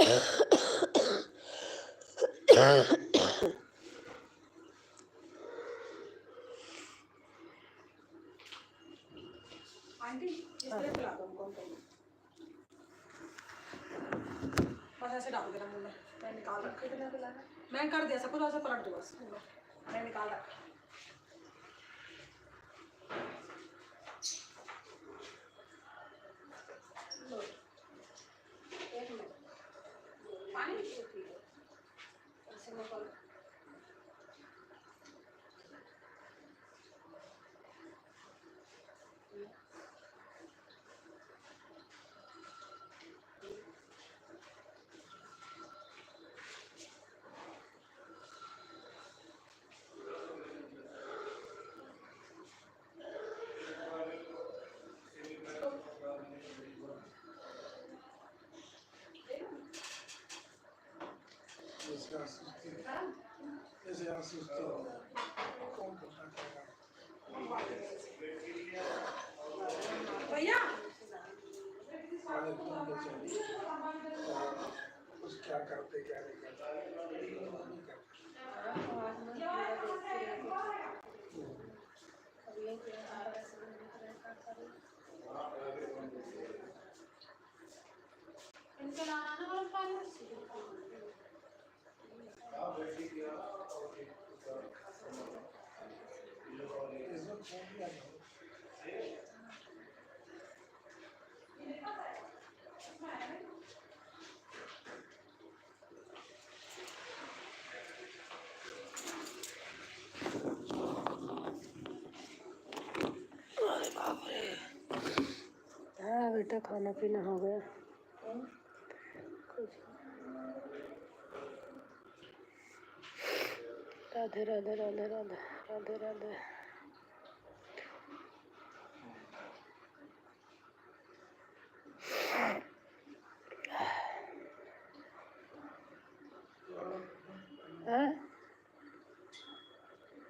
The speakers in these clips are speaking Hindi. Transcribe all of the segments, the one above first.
आंटी इस तरह पिला दो उनको बस ऐसे डाल देना मुंह में। मैं निकाल रखा है, मैं कर दिया सब कुछ, ऐसे पलट दो बस। मैं निकाल रखा। एक मिनट पानी ऐसे में कर। भैया क्या करते क्या नहीं करते। इनके लाना वाला पानी हाँ बेटा, खाना पीना हो गया। कुछ राधे राधे राधे राधे राधे राधे। हाँ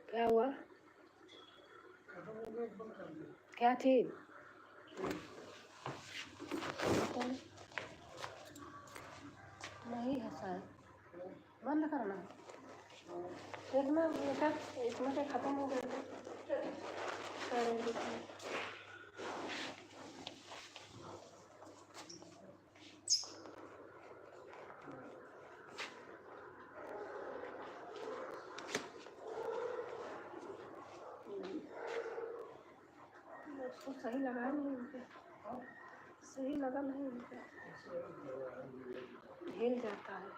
क्या हुआ? क्या चीज? नहीं है सर, बंद करना। देखना बेटा, इसमें से खत्म हो गए थे। उसको सही लगा नहीं, उनके सही लगा नहीं, उनके हिल जाता है।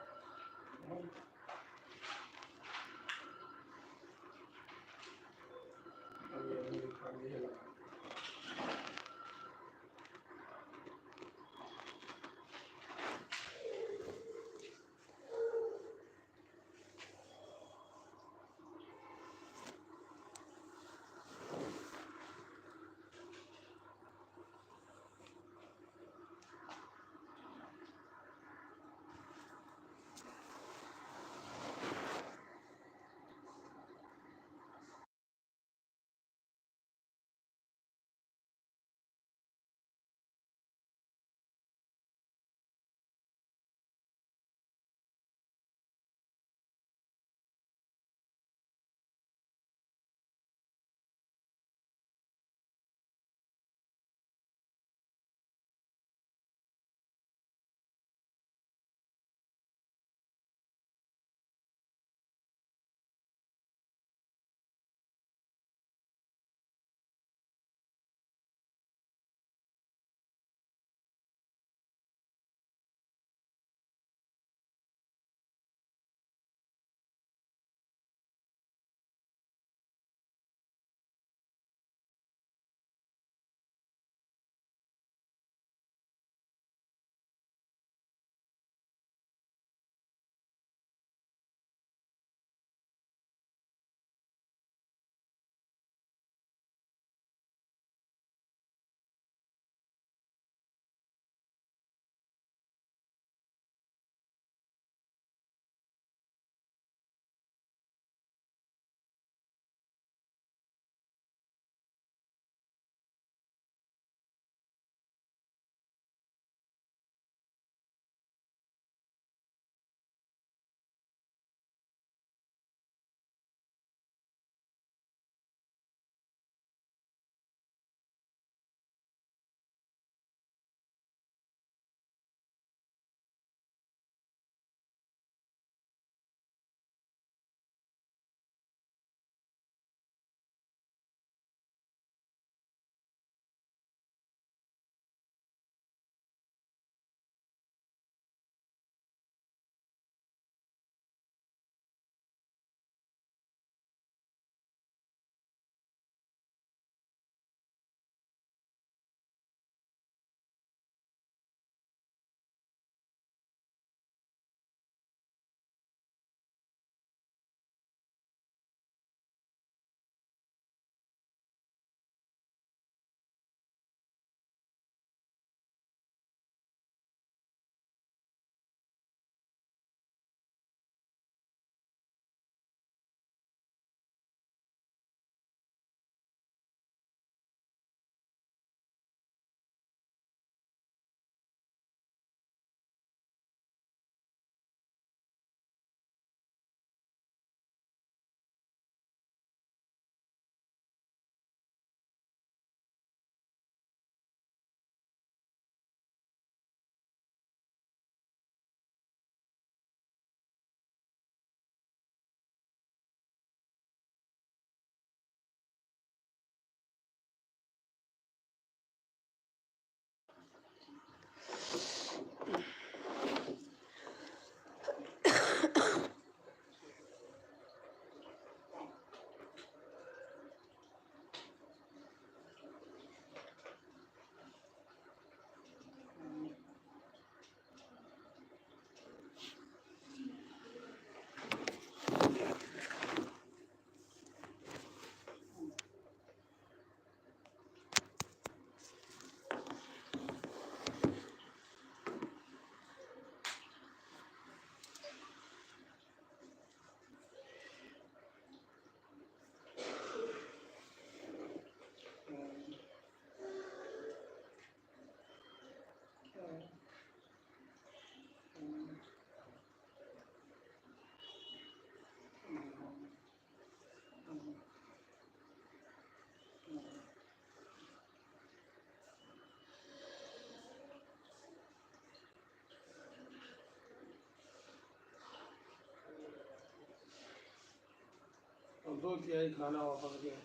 और 2 तिहाई खाना वापस गया।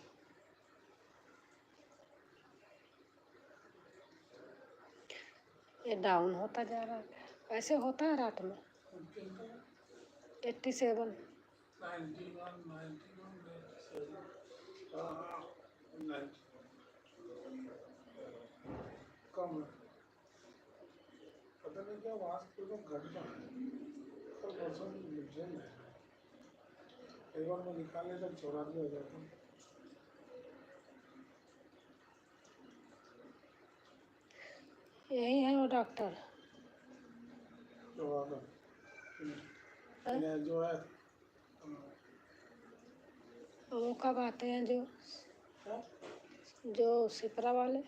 ये डाउन होता जा रहा है। ऐसे होता है रात में 87। 91, 90 कम है। पता नहीं क्या आवाज तो घट रहा है। कल परसों मुझे एक बार मैं निकालने तक 84 हो जाता हूँ। यही है वो डॉक्टर जो है वो कब आते हैं जो सिपरा वाले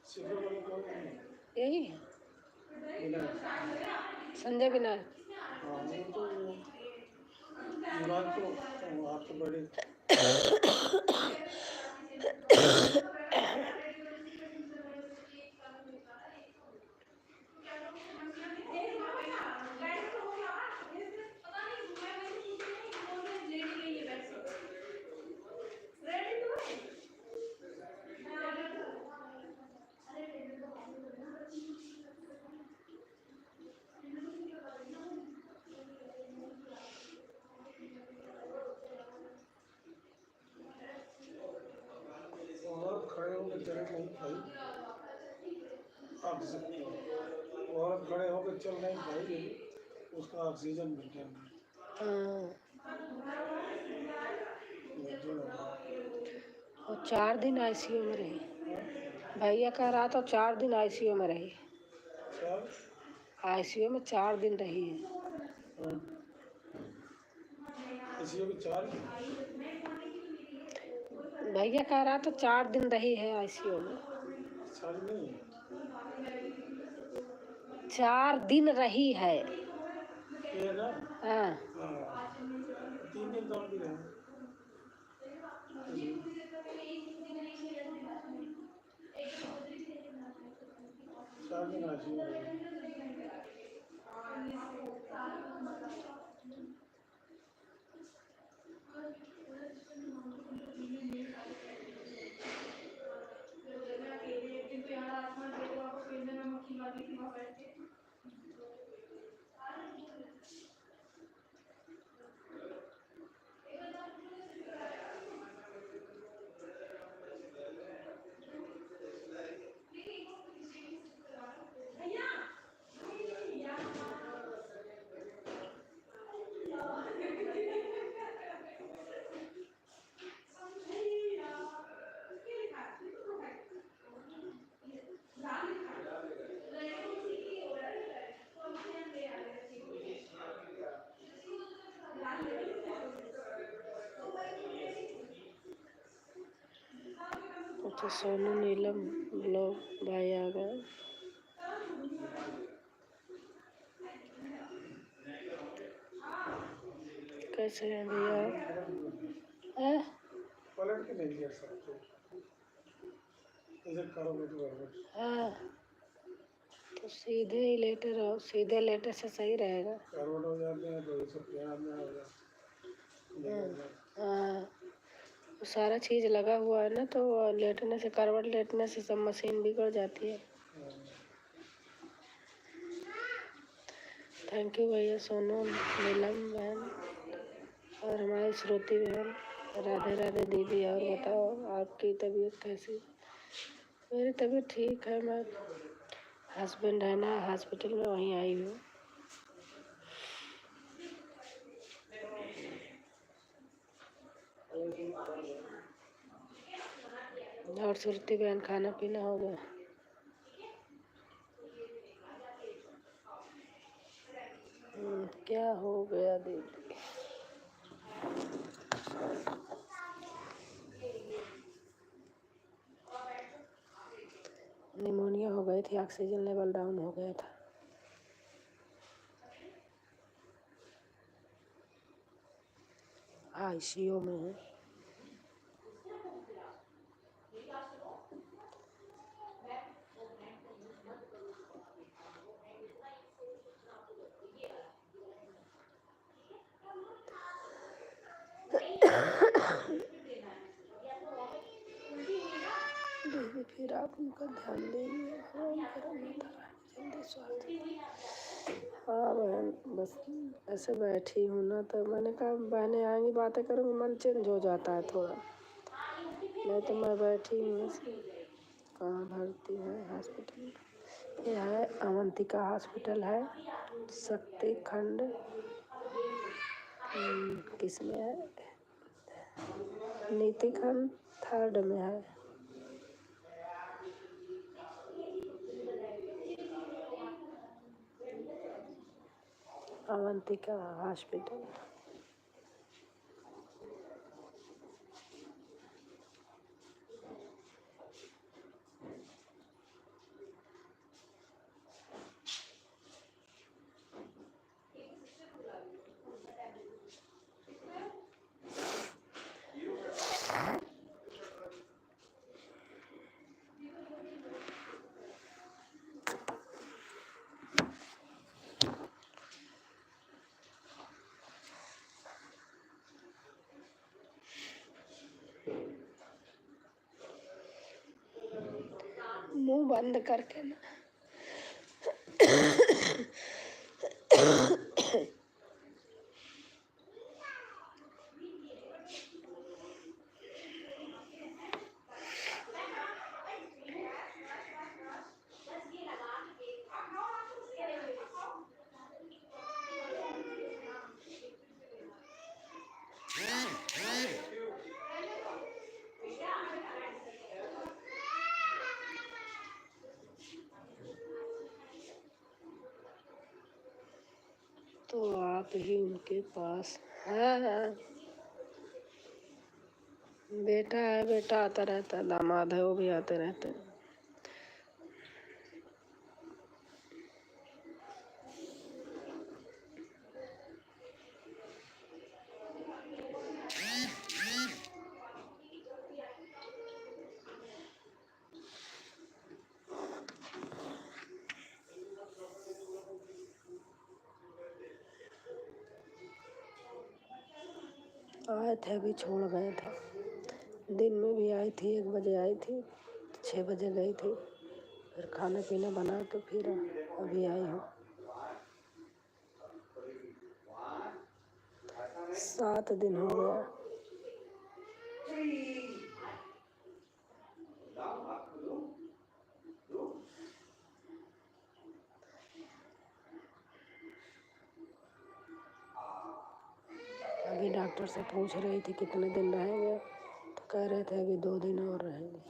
शिविर वाले कौन है? यही संजय विनायक। हाँ वो तो युवराज तो आपसे बड़े औरत खड़े होकर चल नहीं पाई। औरत खड़े होकर चल नहीं पाई लेकिन उसका ऑक्सीजन मिल वो 4 दिन आईसीयू में रही। भैया कह रहा था 4 दिन आईसीयू में रही। आईसीयू में 4 दिन रही है। आईसीयू में 4 भैया कह रहा था 4 दिन रही है आईसीयू में। 4 नहीं 4 दिन रही है। ये ना हाँ 3 दिन तो भी रहे। 4 दिन आईसीयू में रहे। तो सोनू नीलम ब्लॉग भाई आ गए। कैसे हैं भैया? पलट के नहीं गिर सकते इधर करोगे तो गड़बड़। हाँ तो सीधे ही लेटे रहो। सीधे लेटे से सही रहेगा। करवट हो जाते हैं तो ये सब प्यार में हो जाता है। हाँ वो सारा चीज़ लगा हुआ है ना तो लेटने से करवट लेटने से सब मशीन बिगड़ जाती है। थैंक यू भैया सोनू नीलम बहन और हमारी श्रुति बहन। राधे राधे दीदी। और बताओ आपकी तबीयत कैसी? मेरी तबीयत ठीक है। मैं हस्बैंड है ना हॉस्पिटल में वहीं आई हूँ। और श्रुति बहन खाना पीना हो गया? क्या हो गया दीदी? निमोनिया हो गई थी। ऑक्सीजन लेवल डाउन हो गया था। आईसीयू में है। फिर आप उनका ध्यान दीजिए, भगवान करे माता रानी जल्दी स्वास्थ्य। हाँ बहन, बस ऐसे बैठी हूँ ना, तो मैंने कहा बहनें आएंगी बातें करूँगी, मन चेंज हो जाता है थोड़ा, नहीं तो मैं बैठी हूँ ऐसे। कहाँ भर्ती है हॉस्पिटल में? ये है अवंतिका हॉस्पिटल है, शक्ति खंड किसमें है, नीति खंड 3rd में है। अवंतिका हॉस्पिटल। मुंह बंद करके ना, तो आप ही उनके पास। हाँ, बेटा है, बेटा आता रहता है, दामाद है वो भी आते रहते हैं। आए थे, अभी छोड़ गए थे, दिन में भी आई थी, 1 बजे आई थी, 6 बजे गई थी, फिर खाना पीना बना के फिर अभी आई हूँ। 7 दिन हो गया। अभी डॉक्टर से पूछ रही थी कितने दिन रहेंगे, तो कह रहे थे अभी 2 दिन और रहेंगे।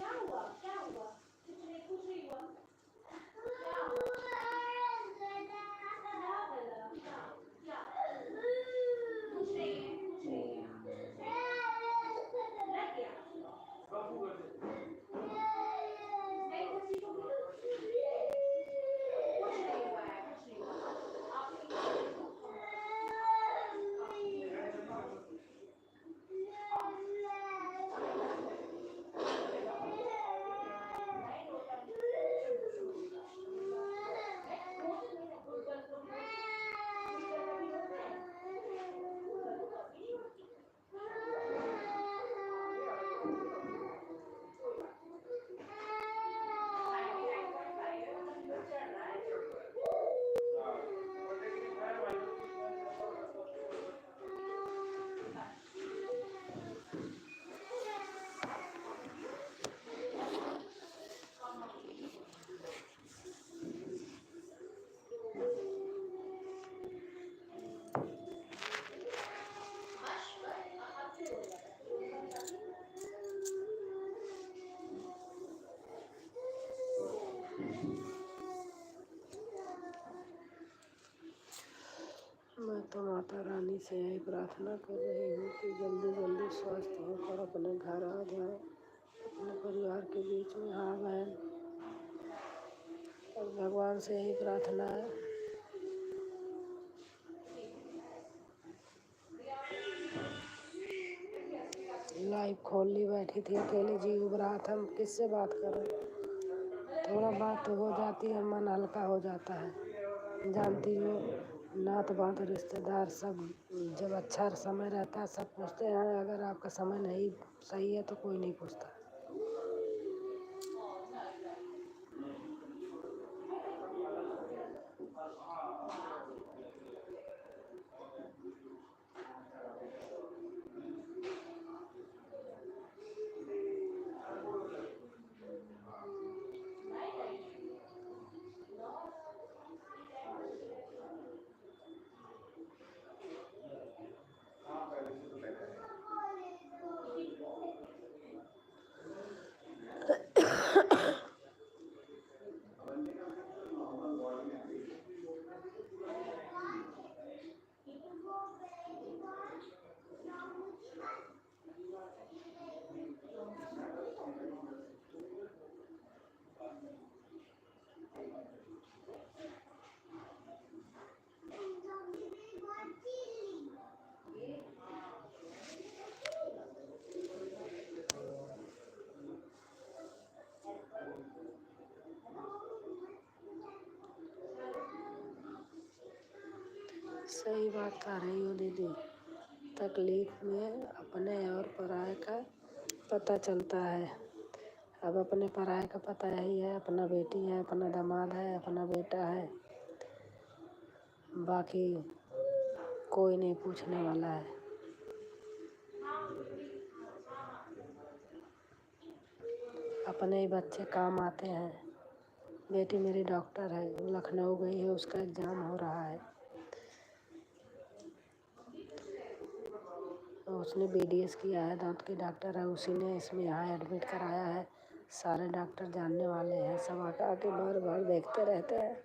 मैं तो माता रानी से यही प्रार्थना कर रही हूँ कि जल्दी जल्दी स्वस्थ होकर अपने घर आ जाए, अपने परिवार के बीच में। हाँ बहन, और भगवान से यही प्रार्थना है। लाइव खोल ली, बैठी थी अकेले, जी उब रहा था, हम किससे बात करें। थोड़ा बात तो हो जाती है, मन हल्का हो जाता है। जानती हो, नात बात रिश्तेदार सब जब अच्छा समय रहता है सब पूछते हैं, अगर आपका समय नहीं सही है तो कोई नहीं पूछता। सही बात कह रही हो दीदी। तकलीफ में अपने और पराये का पता चलता है। अब अपने पराये का पता यही है, अपना बेटी है, अपना दामाद है, अपना बेटा है, बाकी कोई नहीं पूछने वाला है। अपने ही बच्चे काम आते हैं। बेटी मेरी डॉक्टर है, लखनऊ गई है, उसका एग्ज़ाम हो रहा है। उसने BDS किया है, दांत की डॉक्टर है, उसी ने इसमें यहाँ एडमिट कराया है। सारे डॉक्टर जानने वाले हैं, सब आके बार बार देखते रहते हैं।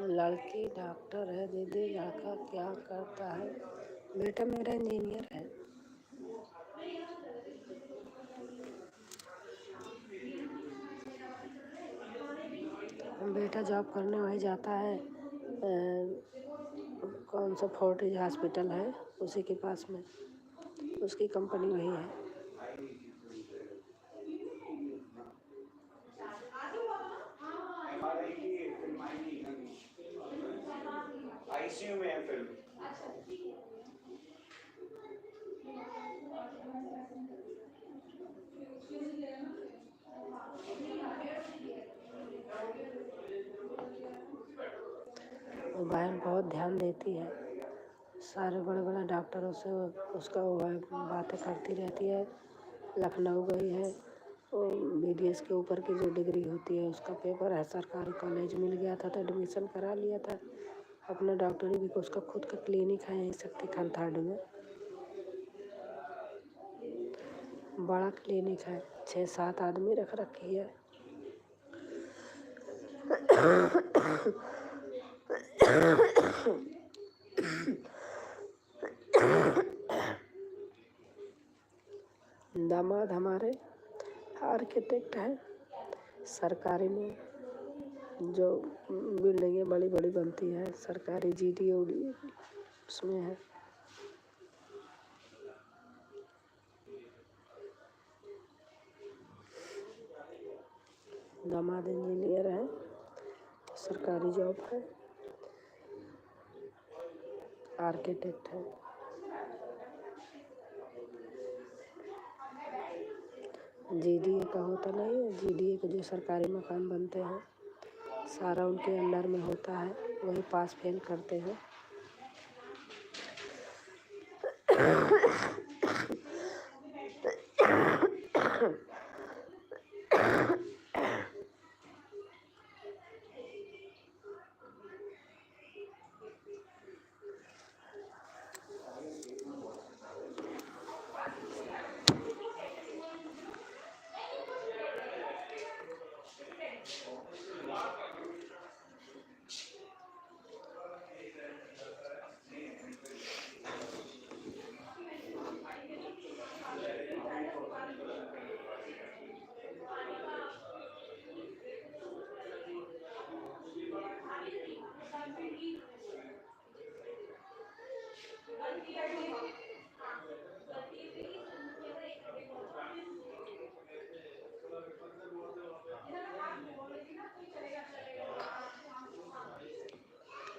लड़की डॉक्टर है दीदी, लड़का क्या करता है? बेटा मेरा इंजीनियर है। बेटा जॉब करने वही जाता है, कौन सा फोर्टिज हॉस्पिटल है उसी के पास में, उसकी कंपनी वही है। ICU में है फिल्म। वो बहन बहुत ध्यान देती है, सारे बड़े बड़े डॉक्टरों से उसका वो बातें करती रहती है। लखनऊ गई है, वो BDS के ऊपर की जो डिग्री होती है उसका पेपर है, सरकारी कॉलेज मिल गया था तो एडमिशन करा लिया था। अपना डॉक्टरी भी, उसका खुद का क्लिनिक है यहीं शक्ति खान थार्ड में, बड़ा क्लिनिक है, 6-7 आदमी रख रखी है। दामाद हमारे आर्किटेक्ट है, सरकारी में जो बिल्डिंगें बड़ी बड़ी बनती है, सरकारी GD उसमें है। दामाद इंजीनियर है, सरकारी जॉब है, आर्किटेक्ट है। GDA का होता नहीं है, GDA के जो सरकारी मकान बनते हैं सारा उनके अंडर में होता है, वही पास फेल करते हैं।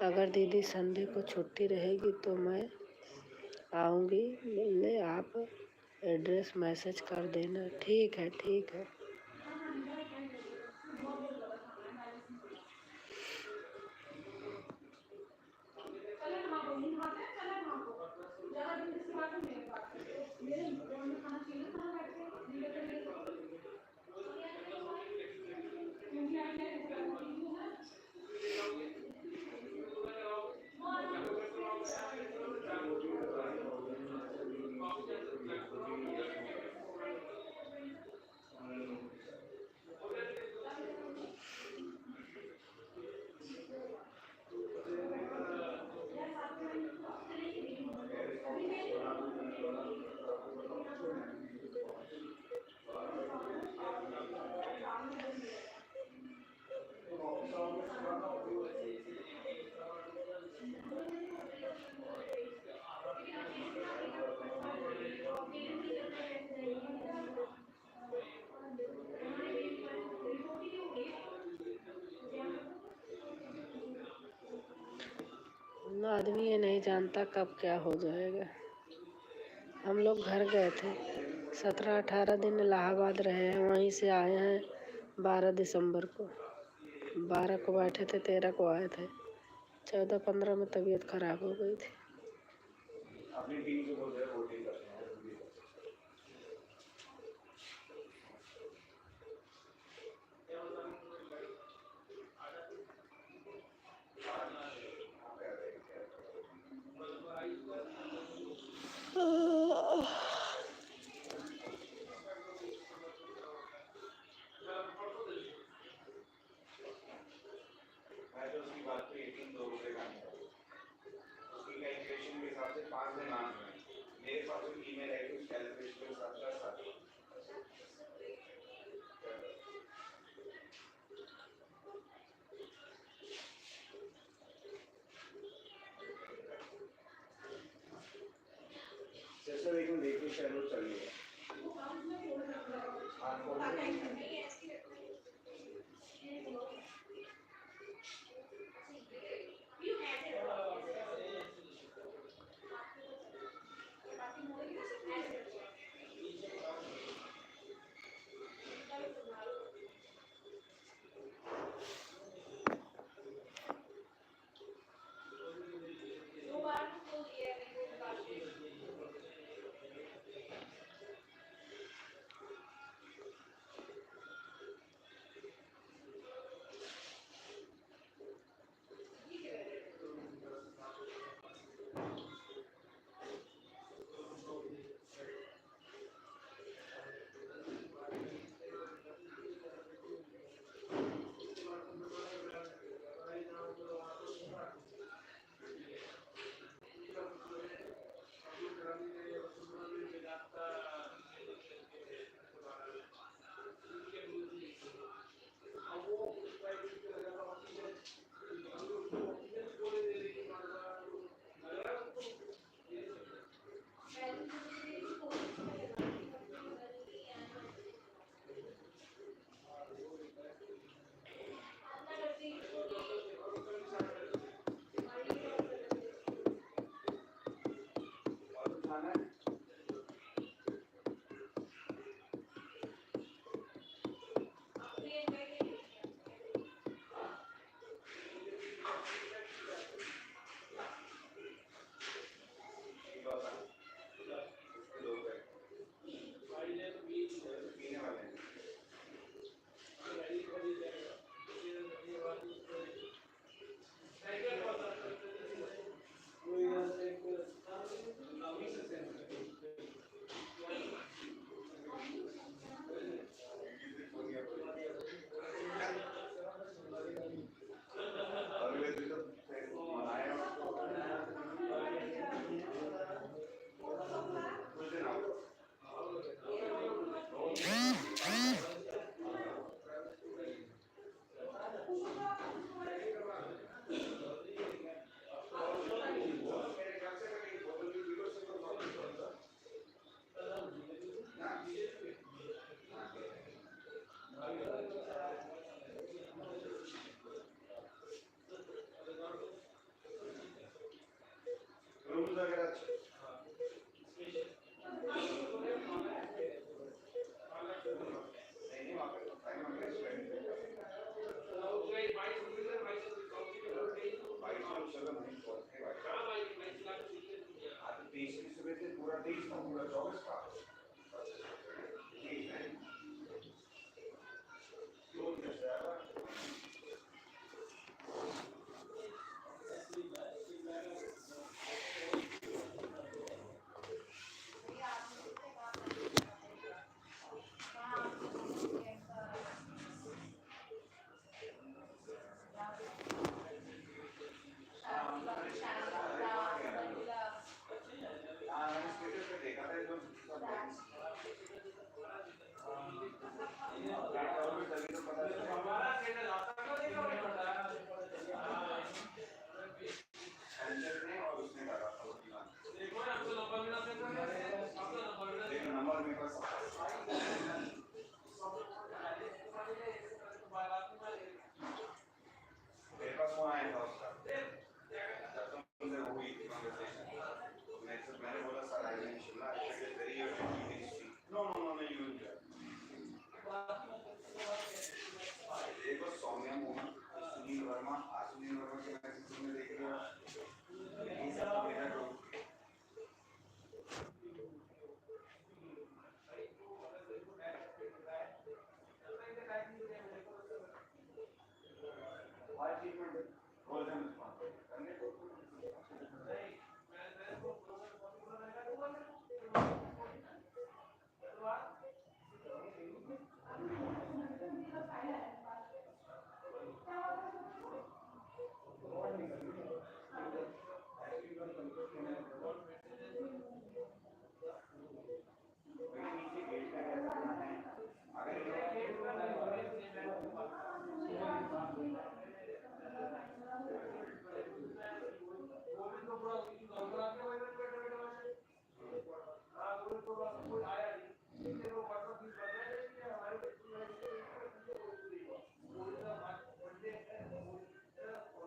अगर दीदी संडे को छुट्टी रहेगी तो मैं आऊँगी मिलने, आप एड्रेस मैसेज कर देना। ठीक है, ठीक है। आदमी ये नहीं जानता कब क्या हो जाएगा। हम लोग घर गए थे, 17-18 दिन इलाहाबाद रहे हैं, वहीं से आए हैं 12 दिसंबर को। 12 को बैठे थे, 13 को आए थे। 14-15 में तबीयत खराब हो गई थी। अपनी टीम को बोल रहे हैं वोटिंग करते हैं। मैं तो उसकी बात पे 18 2 रुपए का नहीं है। उसकी कैलकुलेशन के हिसाब से 5 दिन आना है। मेरे पास जो ईमेल है उस कैलकुलेशन के हिसाब से 7। जैसे लेकिन देखिए शेड्यूल चल रही है।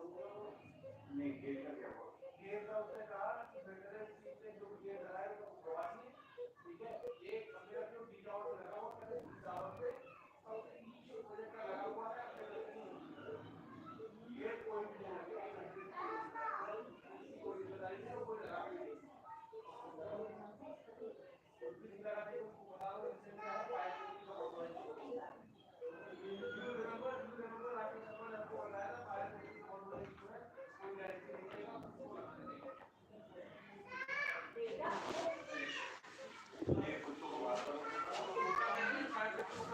नहीं गेट का क्या हुआ? गेट का उसने कहा कि मेरे पीछे जो गेट लगाए वो प्रवासी, ठीक है, एक मेरा जो बीच आउट लगा हुआ है बीच आउट पे और ईच प्रोजेक्ट का लगा हुआ है गेट कोई भी नहीं लगा कोई जिम्मेदारी नहीं कोई लगा के नहीं कुछ लगा के उसको बता दो इससे क्या है पाइप की यू रिमेंबर आपके समझ आपको बताया था पाइप की कॉन्फ्रेंस में कोई गारंटी नहीं देगा उसको बनाने देगा ये कुछ तो बात करो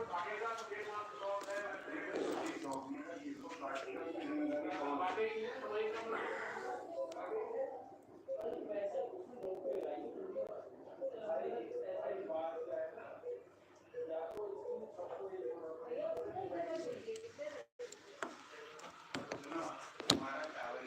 भागेगा तो गेट वहां से लॉक है इसको काटेगा भागेगी तो वही सब हमारा ट्रैवल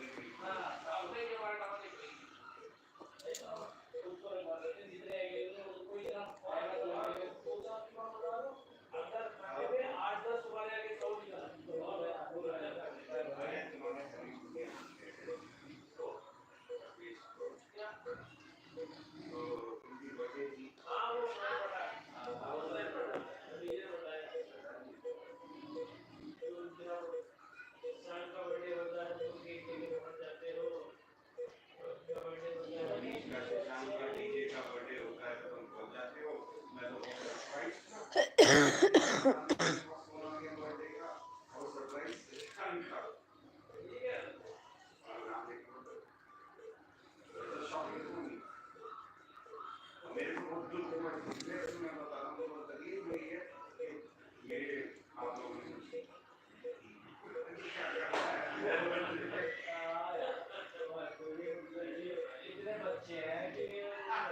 शाम का डीजे का बर्थडे होता है तो तुम पहुंच जाते हो मैं तो सरप्राइज बर्थडे का और सरप्राइज शाम का ठीक है और नाम देखो तो शॉपिंग होगी मेरे को बहुत दुख हुआ इसलिए मैं बता रहा हूँ बहुत तकलीफ हुई है कि मेरे आप लोगों ने क्या करना है इतने बच्चे हैं कि यार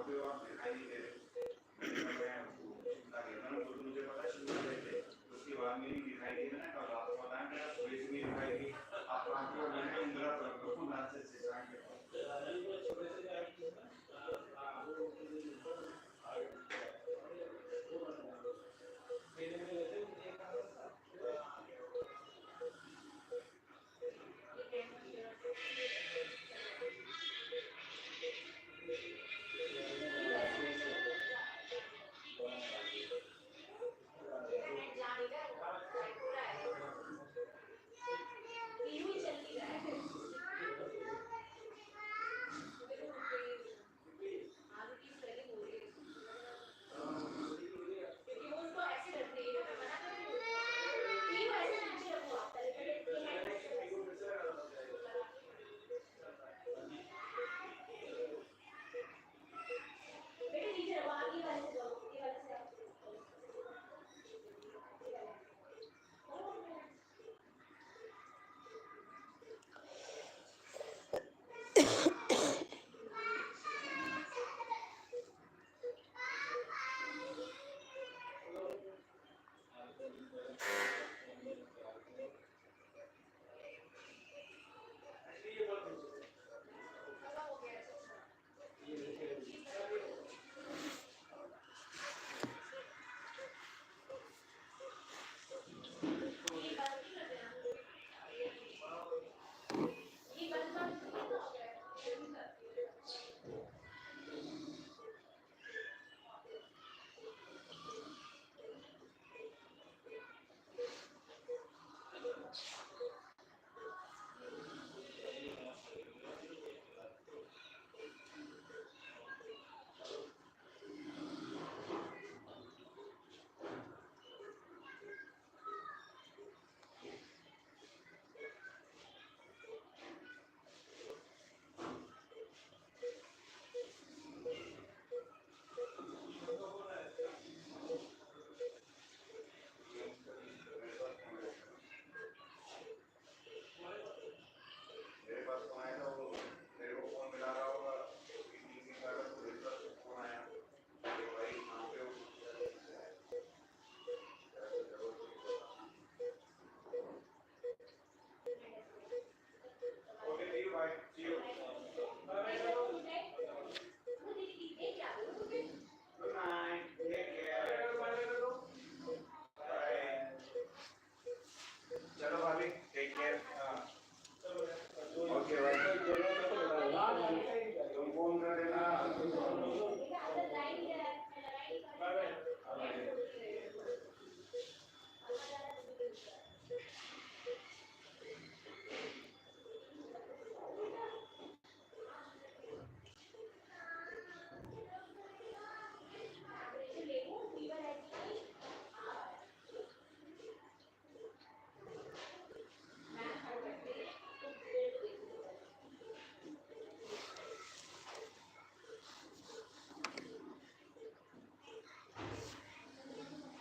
पे आप दिखाई नहीं दे रहे